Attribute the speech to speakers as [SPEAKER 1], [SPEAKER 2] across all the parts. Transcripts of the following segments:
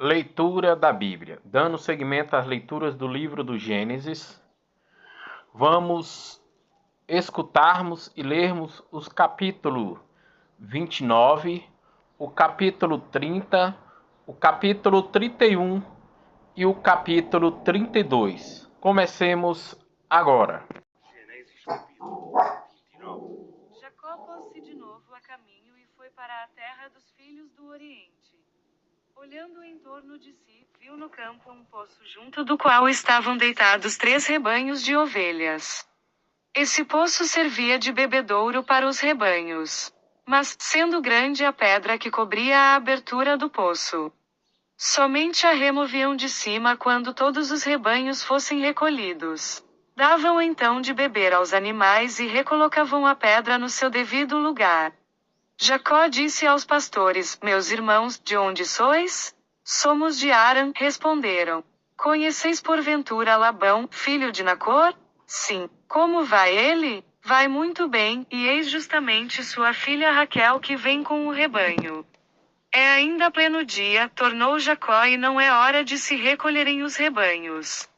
[SPEAKER 1] Leitura da Bíblia. Dando seguimento às leituras do livro do Gênesis, vamos escutarmos e lermos os capítulos 29, o capítulo 30, o capítulo 31 e o capítulo 32. Comecemos agora.
[SPEAKER 2] Gênesis capítulo 29.
[SPEAKER 3] Jacó pôs-se de novo a caminho e foi para a terra dos filhos do Oriente. Olhando em torno de si, viu no campo um poço junto do qual estavam deitados 3 rebanhos de ovelhas. Esse poço servia de bebedouro para os rebanhos. Mas, sendo grande a pedra que cobria a abertura do poço, somente a removiam de cima quando todos os rebanhos fossem recolhidos. Davam então de beber aos animais e recolocavam a pedra no seu devido lugar. Jacó disse aos pastores: Meus irmãos, de onde sois? Somos de Harã, responderam. Conheceis porventura Labão, filho de Nacor? Sim. Como vai ele? Vai muito bem, e eis justamente sua filha Raquel que vem com o rebanho. É ainda pleno dia, tornou Jacó, e não é hora de se recolherem os rebanhos.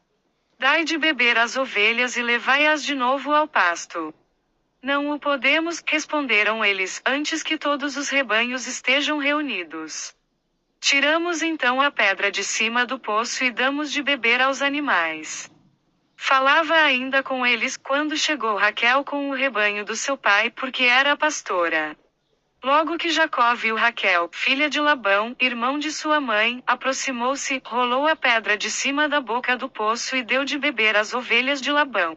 [SPEAKER 3] Dai de beber às ovelhas e levai-as de novo ao pasto. Não o podemos, responderam eles, antes que todos os rebanhos estejam reunidos. Tiramos então a pedra de cima do poço e damos de beber aos animais. Falava ainda com eles quando chegou Raquel com o rebanho do seu pai, porque era pastora. Logo que Jacó viu Raquel, filha de Labão, irmão de sua mãe, aproximou-se, rolou a pedra de cima da boca do poço e deu de beber às ovelhas de Labão.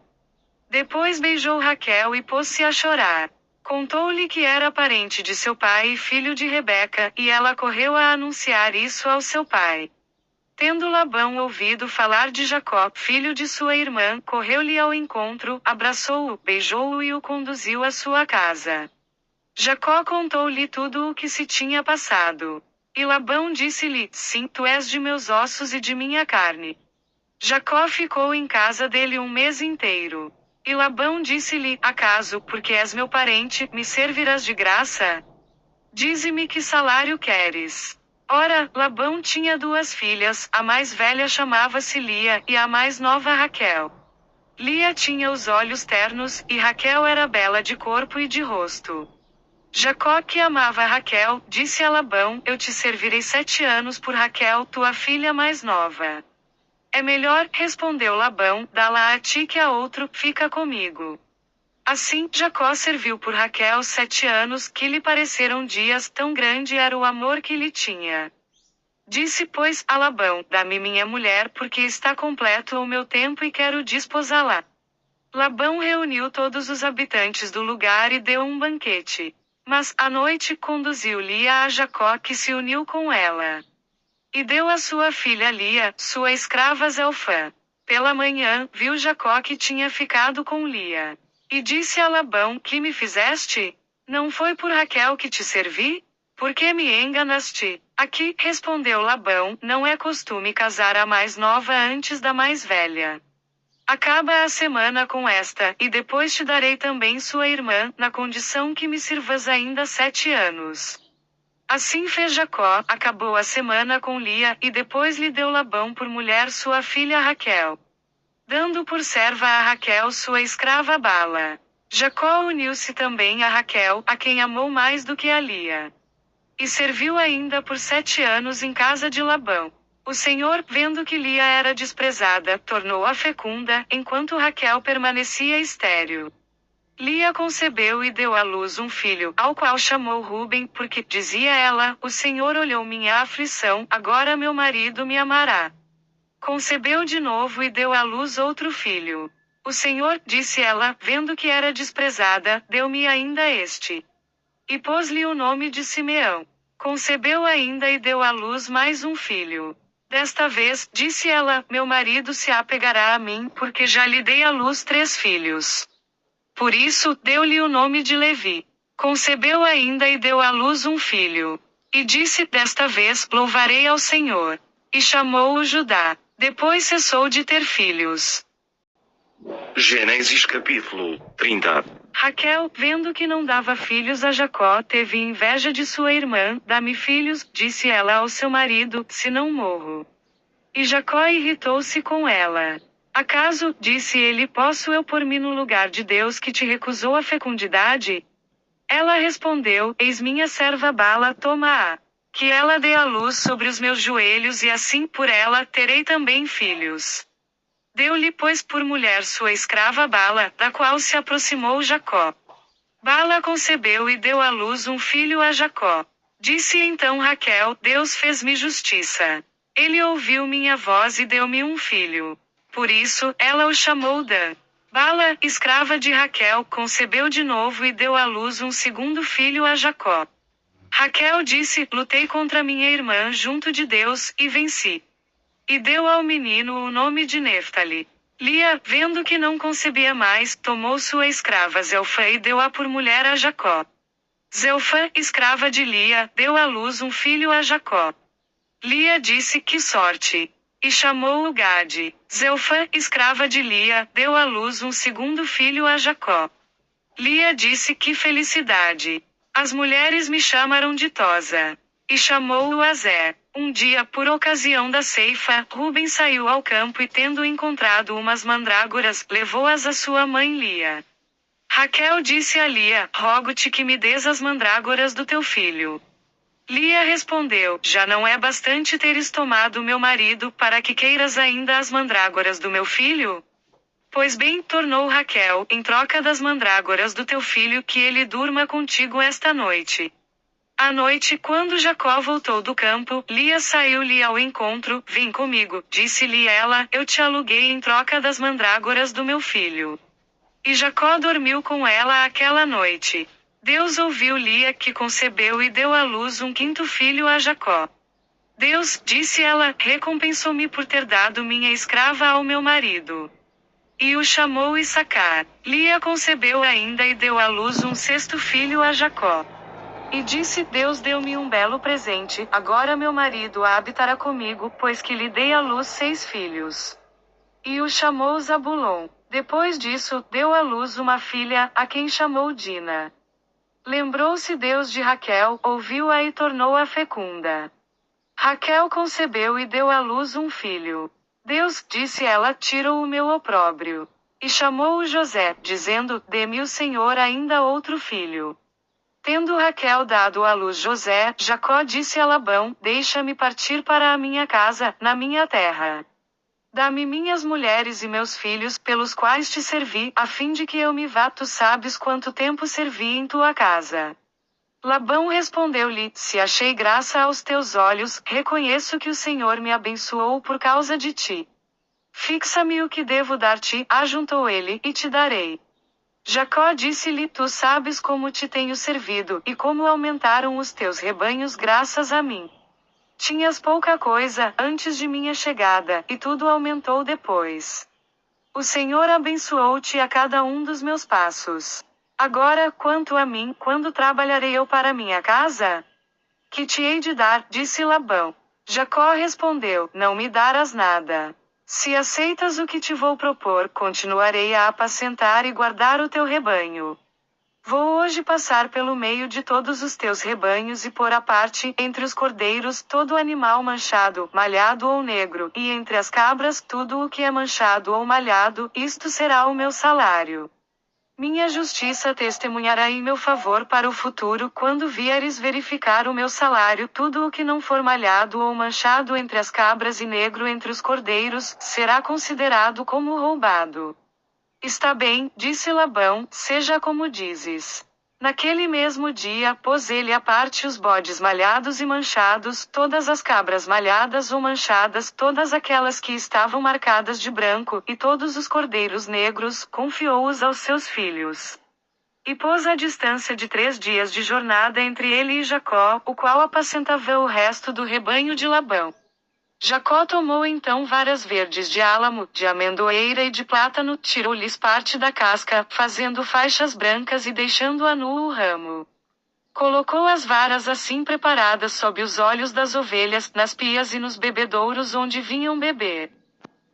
[SPEAKER 3] Depois beijou Raquel e pôs-se a chorar. Contou-lhe que era parente de seu pai e filho de Rebeca, e ela correu a anunciar isso ao seu pai. Tendo Labão ouvido falar de Jacó, filho de sua irmã, correu-lhe ao encontro, abraçou-o, beijou-o e o conduziu à sua casa. Jacó contou-lhe tudo o que se tinha passado. E Labão disse-lhe: Sim, tu és de meus ossos e de minha carne. Jacó ficou em casa dele 1 mês inteiro. E Labão disse-lhe: Acaso, porque és meu parente, me servirás de graça? Dize-me que salário queres. Ora, Labão tinha 2 filhas, a mais velha chamava-se Lia, e a mais nova Raquel. Lia tinha os olhos ternos, e Raquel era bela de corpo e de rosto. Jacó, que amava Raquel, disse a Labão: Eu te servirei 7 anos por Raquel, tua filha mais nova. É melhor, respondeu Labão, dá-la a ti que a outro, fica comigo. Assim, Jacó serviu por Raquel 7 anos, que lhe pareceram dias, tão grande era o amor que lhe tinha. Disse, pois, a Labão: Dá-me minha mulher, porque está completo o meu tempo e quero desposá-la. Labão reuniu todos os habitantes do lugar e deu um banquete. Mas, à noite, conduziu Lia a Jacó, que se uniu com ela. E deu a sua filha Lia, sua escrava Zelfã. Pela manhã, viu Jacó que tinha ficado com Lia. E disse a Labão: Que me fizeste? Não foi por Raquel que te servi? Por que me enganaste? Aqui, respondeu Labão, não é costume casar a mais nova antes da mais velha. Acaba a semana com esta, e depois te darei também sua irmã, na condição que me sirvas ainda 7 anos. Assim fez Jacó, acabou a semana com Lia, e depois lhe deu Labão por mulher sua filha Raquel, dando por serva a Raquel sua escrava Bala. Jacó uniu-se também a Raquel, a quem amou mais do que a Lia. E serviu ainda por 7 anos em casa de Labão. O Senhor, vendo que Lia era desprezada, tornou-a fecunda, enquanto Raquel permanecia estéril. Lia concebeu e deu à luz um filho, ao qual chamou Ruben, porque, dizia ela, o Senhor olhou minha aflição, agora meu marido me amará. Concebeu de novo e deu à luz outro filho. O Senhor, disse ela, vendo que era desprezada, deu-me ainda este. E pôs-lhe o nome de Simeão. Concebeu ainda e deu à luz mais um filho. Desta vez, disse ela, meu marido se apegará a mim, porque já lhe dei à luz 3 filhos. Por isso, deu-lhe o nome de Levi. Concebeu ainda e deu à luz um filho. E disse, desta vez, louvarei ao Senhor. E chamou-o Judá. Depois cessou de ter filhos.
[SPEAKER 2] Gênesis capítulo 30.
[SPEAKER 3] Raquel, vendo que não dava filhos a Jacó, teve inveja de sua irmã. Dá-me filhos, disse ela ao seu marido, se não morro. E Jacó irritou-se com ela. Acaso, disse ele, posso eu pôr-me no lugar de Deus que te recusou a fecundidade? Ela respondeu, eis minha serva Bala, toma-a. Que ela dê a luz sobre os meus joelhos e assim por ela terei também filhos. Deu-lhe pois por mulher sua escrava Bala, da qual se aproximou Jacó. Bala concebeu e deu à luz um filho a Jacó. Disse então Raquel, Deus fez-me justiça. Ele ouviu minha voz e deu-me um filho. Por isso, ela o chamou Dan. Bala, escrava de Raquel, concebeu de novo e deu à luz um segundo filho a Jacó. Raquel disse, lutei contra minha irmã junto de Deus, e venci. E deu ao menino o nome de Néftali. Lia, vendo que não concebia mais, tomou sua escrava Zelfã e deu-a por mulher a Jacó. Zelfã, escrava de Lia, deu à luz um filho a Jacó. Lia disse, que sorte! E chamou-o Gade. Zelfã, escrava de Lia, deu à luz um segundo filho a Jacó. Lia disse, que felicidade! As mulheres me chamaram ditosa. E chamou-o Azer. Um dia, por ocasião da ceifa, Ruben saiu ao campo e tendo encontrado umas mandrágoras, levou-as à sua mãe Lia. Raquel disse a Lia, rogo-te que me des as mandrágoras do teu filho. Lia respondeu, já não é bastante teres tomado meu marido, para que queiras ainda as mandrágoras do meu filho? Pois bem, tornou Raquel, em troca das mandrágoras do teu filho, que ele durma contigo esta noite. À noite, quando Jacó voltou do campo, Lia saiu-lhe ao encontro, vem comigo, disse-lhe ela, eu te aluguei em troca das mandrágoras do meu filho. E Jacó dormiu com ela aquela noite. Deus ouviu Lia que concebeu e deu à luz um quinto filho a Jacó. Deus, disse ela, recompensou-me por ter dado minha escrava ao meu marido. E o chamou Issacar. Lia concebeu ainda e deu à luz um sexto filho a Jacó. E disse, Deus deu-me um belo presente, agora meu marido habitará comigo, pois que lhe dei à luz 6 filhos. E o chamou Zabulon. Depois disso, deu à luz uma filha, a quem chamou Dina. Lembrou-se Deus de Raquel, ouviu-a e tornou-a fecunda. Raquel concebeu e deu à luz um filho. Deus, disse ela, tira o meu opróbrio. E chamou-o José, dizendo, dê-me o Senhor ainda outro filho. Tendo Raquel dado à luz José, Jacó disse a Labão, deixa-me partir para a minha casa, na minha terra. Dá-me minhas mulheres e meus filhos, pelos quais te servi, a fim de que eu me vá. Tu sabes quanto tempo servi em tua casa. Labão respondeu-lhe, se achei graça aos teus olhos, reconheço que o Senhor me abençoou por causa de ti. Fixa-me o que devo dar-te, ajuntou ele, e te darei. Jacó disse-lhe, tu sabes como te tenho servido, e como aumentaram os teus rebanhos graças a mim. Tinhas pouca coisa, antes de minha chegada, e tudo aumentou depois. O Senhor abençoou-te a cada um dos meus passos. Agora, quanto a mim, quando trabalharei eu para minha casa? Que te hei de dar, disse Labão. Jacó respondeu, não me darás nada. Se aceitas o que te vou propor, continuarei a apacentar e guardar o teu rebanho. Vou hoje passar pelo meio de todos os teus rebanhos e pôr à parte, entre os cordeiros, todo animal manchado, malhado ou negro, e entre as cabras, tudo o que é manchado ou malhado, isto será o meu salário. Minha justiça testemunhará em meu favor para o futuro, quando vieres verificar o meu salário, tudo o que não for malhado ou manchado entre as cabras e negro entre os cordeiros, será considerado como roubado. Está bem, disse Labão, seja como dizes. Naquele mesmo dia, pôs ele à parte os bodes malhados e manchados, todas as cabras malhadas ou manchadas, todas aquelas que estavam marcadas de branco, e todos os cordeiros negros, confiou-os aos seus filhos. E pôs a distância de 3 dias de jornada entre ele e Jacó, o qual apacentava o resto do rebanho de Labão. Jacó tomou então varas verdes de álamo, de amendoeira e de plátano, tirou-lhes parte da casca, fazendo faixas brancas e deixando-a nu o ramo. Colocou as varas assim preparadas sob os olhos das ovelhas, nas pias e nos bebedouros onde vinham beber.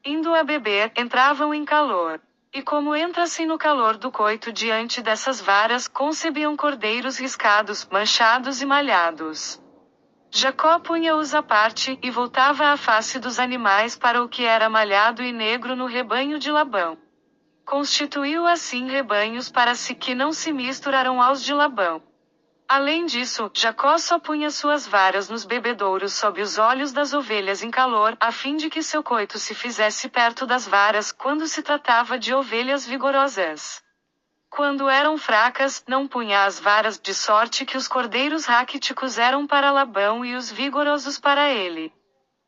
[SPEAKER 3] Indo a beber, entravam em calor. E como entrassem no calor do coito diante dessas varas, concebiam cordeiros riscados, manchados e malhados. Jacó punha-os à parte, e voltava a face dos animais para o que era malhado e negro no rebanho de Labão. Constituiu assim rebanhos para si que não se misturaram aos de Labão. Além disso, Jacó só punha suas varas nos bebedouros sob os olhos das ovelhas em calor, a fim de que seu coito se fizesse perto das varas, quando se tratava de ovelhas vigorosas. Quando eram fracas, não punha as varas, de sorte que os cordeiros raquíticos eram para Labão e os vigorosos para ele.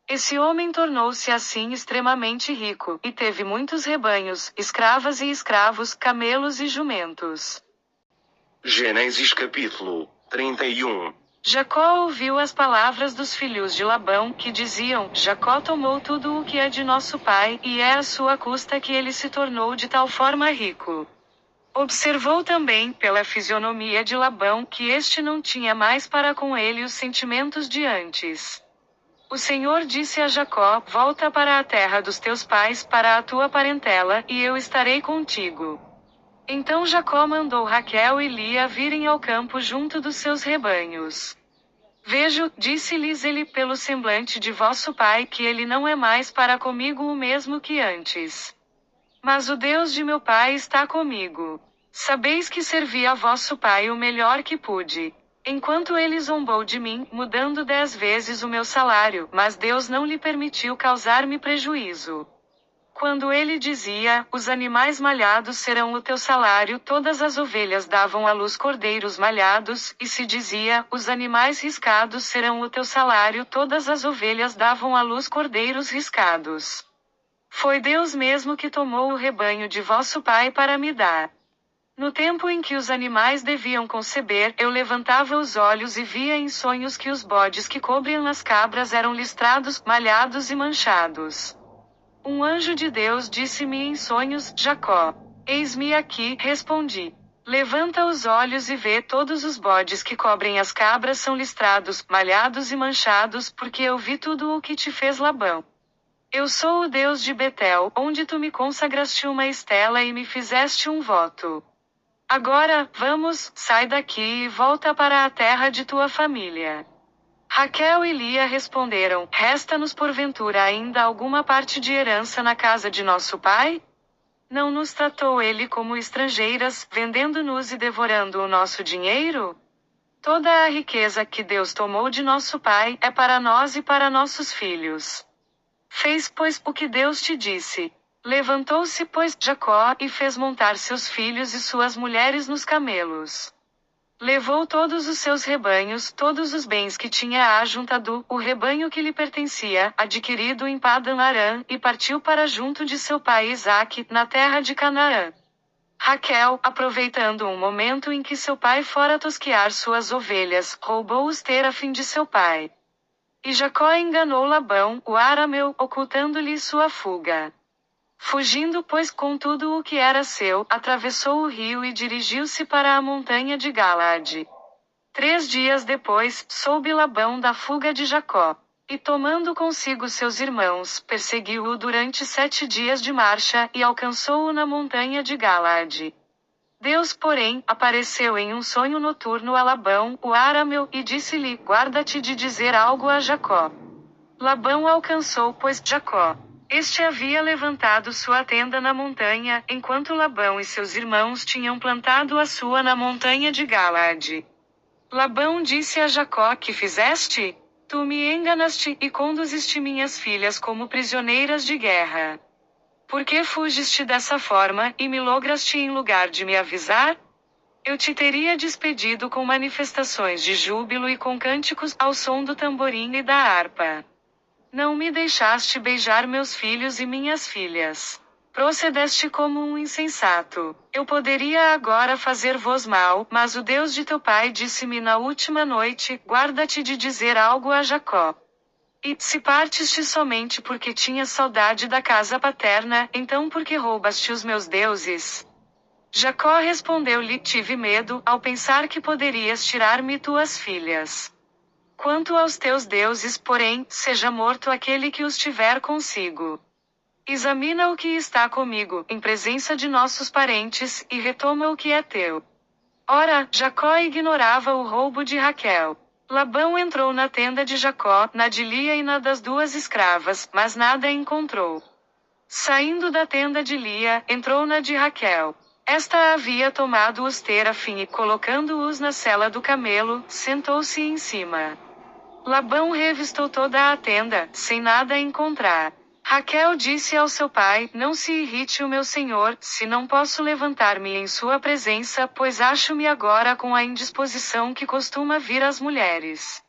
[SPEAKER 3] Esse homem tornou-se assim extremamente rico, e teve muitos rebanhos, escravas e escravos, camelos e jumentos.
[SPEAKER 2] Gênesis capítulo 31.
[SPEAKER 3] Jacó ouviu as palavras dos filhos de Labão, que diziam: Jacó tomou tudo o que é de nosso pai, e é à sua custa que ele se tornou de tal forma rico. Observou também, pela fisionomia de Labão, que este não tinha mais para com ele os sentimentos de antes. O Senhor disse a Jacó: volta para a terra dos teus pais, para a tua parentela, e eu estarei contigo. Então Jacó mandou Raquel e Lia virem ao campo junto dos seus rebanhos. Vejo, disse-lhes ele, pelo semblante de vosso pai, que ele não é mais para comigo o mesmo que antes. Mas o Deus de meu pai está comigo. Sabeis que servi a vosso pai o melhor que pude. Enquanto ele zombou de mim, mudando 10 vezes o meu salário, mas Deus não lhe permitiu causar-me prejuízo. Quando ele dizia: os animais malhados serão o teu salário, todas as ovelhas davam à luz cordeiros malhados, e se dizia: os animais riscados serão o teu salário, todas as ovelhas davam à luz cordeiros riscados. Foi Deus mesmo que tomou o rebanho de vosso pai para me dar. No tempo em que os animais deviam conceber, eu levantava os olhos e via em sonhos que os bodes que cobriam as cabras eram listrados, malhados e manchados. Um anjo de Deus disse-me em sonhos: Jacó. Eis-me aqui, respondi. Levanta os olhos e vê, todos os bodes que cobrem as cabras são listrados, malhados e manchados, porque eu vi tudo o que te fez Labão. Eu sou o Deus de Betel, onde tu me consagraste uma estela e me fizeste um voto. Agora, vamos, sai daqui e volta para a terra de tua família. Raquel e Lia responderam: resta-nos porventura ainda alguma parte de herança na casa de nosso pai? Não nos tratou ele como estrangeiras, vendendo-nos e devorando o nosso dinheiro? Toda a riqueza que Deus tomou de nosso pai é para nós e para nossos filhos. Fez, pois, o que Deus te disse. Levantou-se, pois, Jacó, e fez montar seus filhos e suas mulheres nos camelos. Levou todos os seus rebanhos, todos os bens que tinha ajuntado, o rebanho que lhe pertencia, adquirido em Padan-Arã, e partiu para junto de seu pai Isaque, na terra de Canaã. Raquel, aproveitando um momento em que seu pai fora tosquear suas ovelhas, roubou os terafim de seu pai. E Jacó enganou Labão, o arameu, ocultando-lhe sua fuga. Fugindo, pois, com tudo o que era seu, atravessou o rio e dirigiu-se para a montanha de Galaade. 3 dias depois, soube Labão da fuga de Jacó. E tomando consigo seus irmãos, perseguiu-o durante 7 dias de marcha, e alcançou-o na montanha de Galaade. Deus, porém, apareceu em um sonho noturno a Labão, o arameu, e disse-lhe: guarda-te de dizer algo a Jacó. Labão alcançou, pois, Jacó. Este havia levantado sua tenda na montanha, enquanto Labão e seus irmãos tinham plantado a sua na montanha de Galaade. Labão disse a Jacó: que fizeste? Tu me enganaste, e conduziste minhas filhas como prisioneiras de guerra. Por que fugiste dessa forma, e me lograste em lugar de me avisar? Eu te teria despedido com manifestações de júbilo e com cânticos, ao som do tamborim e da harpa. Não me deixaste beijar meus filhos e minhas filhas. Procedeste como um insensato. Eu poderia agora fazer-vos mal, mas o Deus de teu pai disse-me na última noite: guarda-te de dizer algo a Jacó. E, se partiste somente porque tinhas saudade da casa paterna, então por que roubaste os meus deuses? Jacó respondeu-lhe: tive medo, ao pensar que poderias tirar-me tuas filhas. Quanto aos teus deuses, porém, seja morto aquele que os tiver consigo. Examina o que está comigo, em presença de nossos parentes, e retoma o que é teu. Ora, Jacó ignorava o roubo de Raquel. Labão entrou na tenda de Jacó, na de Lia e na das duas escravas, mas nada encontrou. Saindo da tenda de Lia, entrou na de Raquel. Esta havia tomado os terafim e, colocando-os na sela do camelo, sentou-se em cima. Labão revistou toda a tenda, sem nada encontrar. Raquel disse ao seu pai: Não se irrite o meu senhor, se não posso levantar-me em sua presença, pois acho-me agora com a indisposição que costuma vir às mulheres.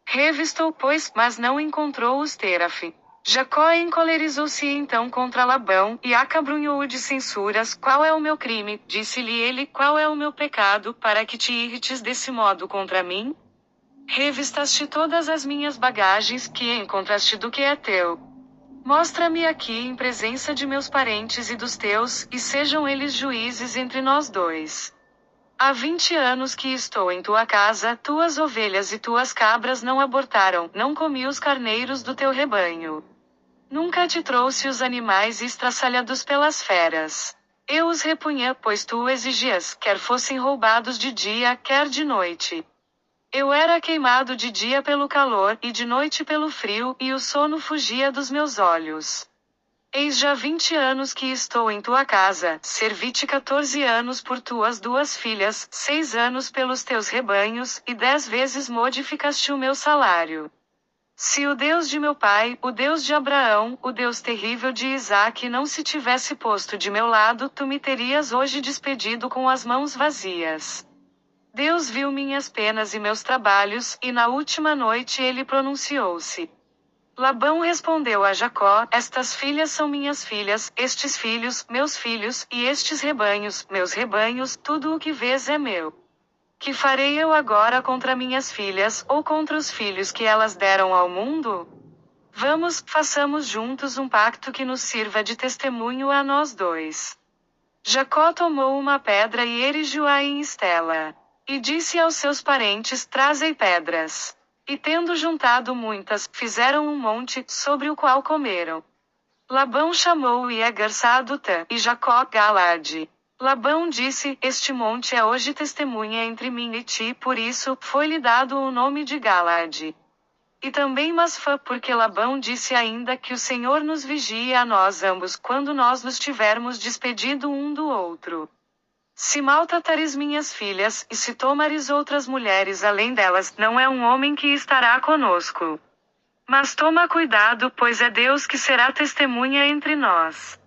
[SPEAKER 3] Revistou, pois, mas não encontrou os terafim. Jacó encolerizou-se então contra Labão, e acabrunhou-o de censuras. Qual é o meu crime? Disse-lhe ele, qual é o meu pecado, para que te irrites desse modo contra mim? Revistaste todas as minhas bagagens, que encontraste do que é teu. Mostra-me aqui em presença de meus parentes e dos teus, e sejam eles juízes entre nós dois. Há 20 anos que estou em tua casa, tuas ovelhas e tuas cabras não abortaram, não comi os carneiros do teu rebanho. Nunca te trouxe os animais estraçalhados pelas feras. Eu os repunha, pois tu exigias, quer fossem roubados de dia, quer de noite. Eu era queimado de dia pelo calor, e de noite pelo frio, e o sono fugia dos meus olhos. Eis já 20 anos que estou em tua casa, servi-te 14 anos por tuas duas filhas, 6 anos pelos teus rebanhos, e 10 vezes modificaste o meu salário. Se o Deus de meu pai, o Deus de Abraão, o Deus terrível de Isaque não se tivesse posto de meu lado, tu me terias hoje despedido com as mãos vazias. Deus viu minhas penas e meus trabalhos, e na última noite ele pronunciou-se. Labão respondeu a Jacó: Estas filhas são minhas filhas, estes filhos, meus filhos, e estes rebanhos, meus rebanhos, tudo o que vês é meu. Que farei eu agora contra minhas filhas, ou contra os filhos que elas deram ao mundo? Vamos, façamos juntos um pacto que nos sirva de testemunho a nós dois. Jacó tomou uma pedra e erigiu-a em estela. E disse aos seus parentes: Trazei pedras. E tendo juntado muitas, fizeram um monte, sobre o qual comeram. Labão chamou Iegar-Sadutã, e Jacó, Galade. Labão disse: Este monte é hoje testemunha entre mim e ti, por isso, foi-lhe dado o nome de Galade. E também Masfã, porque Labão disse ainda que o Senhor nos vigie a nós ambos, quando nós nos tivermos despedido um do outro. Se maltratares minhas filhas, e se tomares outras mulheres além delas, não é um homem que estará conosco. Mas toma cuidado, pois é Deus que será testemunha entre nós.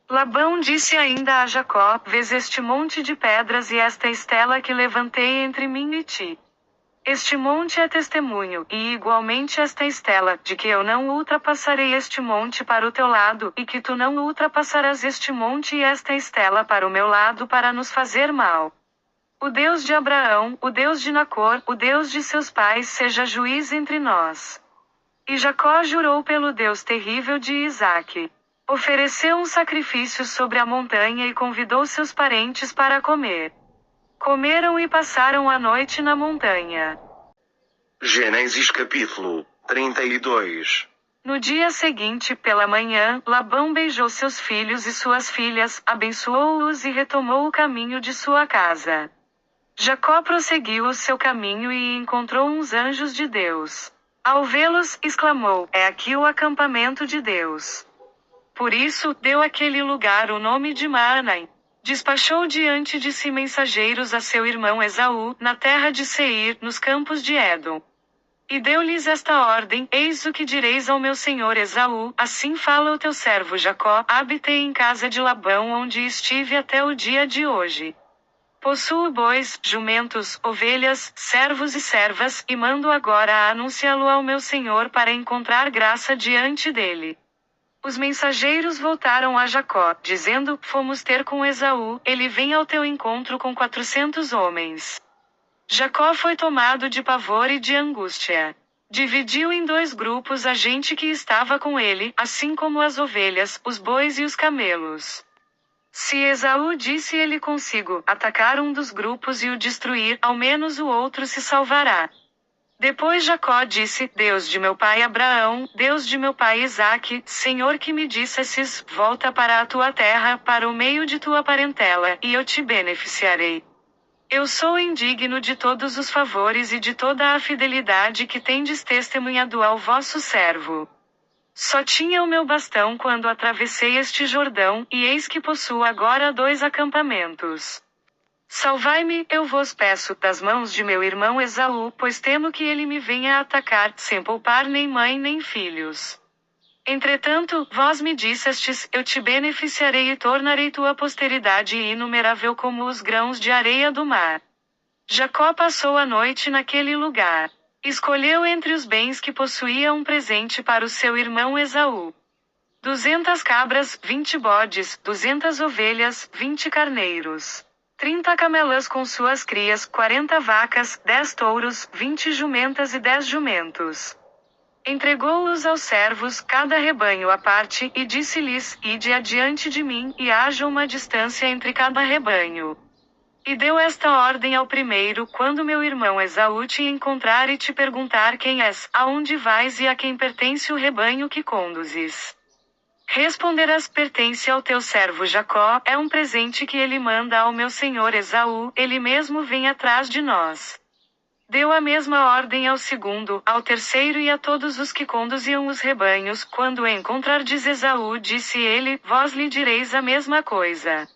[SPEAKER 3] Labão disse ainda a Jacó: Vês este monte de pedras e esta estela que levantei entre mim e ti. Este monte é testemunho, e igualmente esta estela, de que eu não ultrapassarei este monte para o teu lado, e que tu não ultrapassarás este monte e esta estela para o meu lado para nos fazer mal. O Deus de Abraão, o Deus de Nacor, o Deus de seus pais seja juiz entre nós. E Jacó jurou pelo Deus terrível de Isaque. Ofereceu um sacrifício sobre a montanha e convidou seus parentes para comer. Comeram e passaram a noite na montanha.
[SPEAKER 2] Gênesis capítulo 32.
[SPEAKER 3] No dia seguinte, pela manhã, Labão beijou seus filhos e suas filhas, abençoou-os e retomou o caminho de sua casa. Jacó prosseguiu o seu caminho e encontrou uns anjos de Deus. Ao vê-los, exclamou: É aqui o acampamento de Deus. Por isso, deu àquele lugar o nome de Maanaim. Despachou diante de si mensageiros a seu irmão Esaú, na terra de Seir, nos campos de Édom. E deu-lhes esta ordem: Eis o que direis ao meu senhor Esaú, assim fala o teu servo Jacó: Habitei em casa de Labão onde estive até o dia de hoje. Possuo bois, jumentos, ovelhas, servos e servas, e mando agora anunciá-lo ao meu senhor para encontrar graça diante dele. Os mensageiros voltaram a Jacó, dizendo: Fomos ter com Esaú, ele vem ao teu encontro com 400 homens. Jacó foi tomado de pavor e de angústia. Dividiu em 2 grupos a gente que estava com ele, assim como as ovelhas, os bois e os camelos. Se Esaú disse ele consigo atacar um dos grupos e o destruir, ao menos o outro se salvará. Depois Jacó disse: Deus de meu pai Abraão, Deus de meu pai Isaque, Senhor que me dissesses, volta para a tua terra, para o meio de tua parentela, e eu te beneficiarei. Eu sou indigno de todos os favores e de toda a fidelidade que tendes testemunhado ao vosso servo. Só tinha o meu bastão quando atravessei este Jordão, e eis que possuo agora 2 acampamentos. Salvai-me, eu vos peço, das mãos de meu irmão Esaú, pois temo que ele me venha atacar, sem poupar nem mãe nem filhos. Entretanto, vós me dissestes, eu te beneficiarei e tornarei tua posteridade inumerável como os grãos de areia do mar. Jacó passou a noite naquele lugar. Escolheu entre os bens que possuía um presente para o seu irmão Esaú. 200 cabras, 20 bodes, 200 ovelhas, 20 carneiros. 30 camelas com suas crias, 40 vacas, 10 touros, 20 jumentas e 10 jumentos. Entregou-os aos servos, cada rebanho à parte, e disse-lhes: Ide adiante de mim, e haja uma distância entre cada rebanho. E deu esta ordem ao primeiro: quando meu irmão Esaú te encontrar e te perguntar quem és, aonde vais e a quem pertence o rebanho que conduzes. Responderás: pertence ao teu servo Jacó, é um presente que ele manda ao meu senhor Esaú, ele mesmo vem atrás de nós. Deu a mesma ordem ao segundo, ao terceiro e a todos os que conduziam os rebanhos. Quando encontrardes Esaú, disse ele, vós lhe direis a mesma coisa.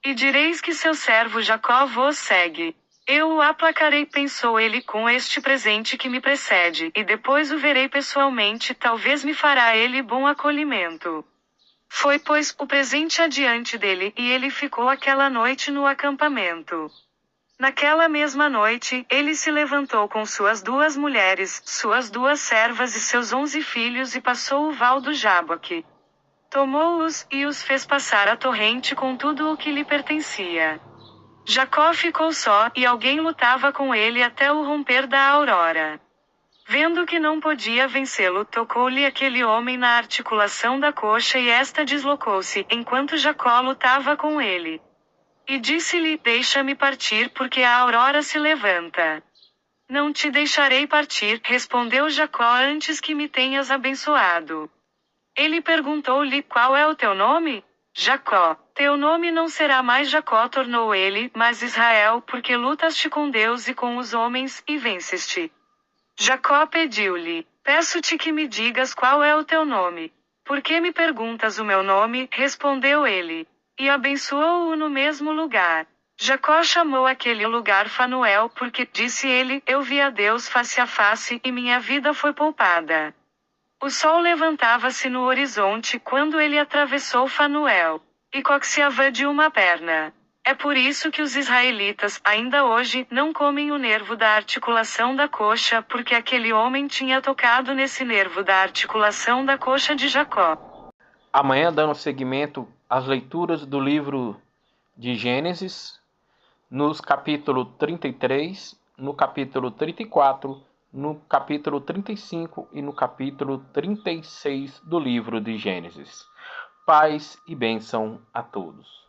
[SPEAKER 3] E direis que seu servo Jacó vos segue. Eu o aplacarei, pensou ele, com este presente que me precede, e depois o verei pessoalmente, talvez me fará ele bom acolhimento. Foi, pois, o presente adiante dele, e ele ficou aquela noite no acampamento. Naquela mesma noite, ele se levantou com suas 2 mulheres, suas 2 servas e seus 11 filhos e passou o val do Jaboque. Tomou-os, e os fez passar a torrente com tudo o que lhe pertencia. Jacó ficou só, e alguém lutava com ele até o romper da aurora. Vendo que não podia vencê-lo, tocou-lhe aquele homem na articulação da coxa e esta deslocou-se, enquanto Jacó lutava com ele. E disse-lhe: deixa-me partir, porque a aurora se levanta. Não te deixarei partir, respondeu Jacó, antes que me tenhas abençoado. Ele perguntou-lhe: qual é o teu nome? Jacó. Teu nome não será mais Jacó, tornou ele, mas Israel, porque lutaste com Deus e com os homens, e venceste. Jacó pediu-lhe: peço-te que me digas qual é o teu nome. Por que me perguntas o meu nome? Respondeu ele. E abençoou-o no mesmo lugar. Jacó chamou aquele lugar Fanuel, porque, disse ele, eu vi a Deus face a face, e minha vida foi poupada. O sol levantava-se no horizonte quando ele atravessou Fanuel, e coxeava de uma perna. É por isso que os israelitas, ainda hoje, não comem o nervo da articulação da coxa, porque aquele homem tinha tocado nesse nervo da articulação da coxa de Jacó.
[SPEAKER 1] Amanhã, dando seguimento às leituras do livro de Gênesis, nos capítulo 33, no capítulo 34, no capítulo 35 e no capítulo 36 do livro de Gênesis. Paz e bênção a todos.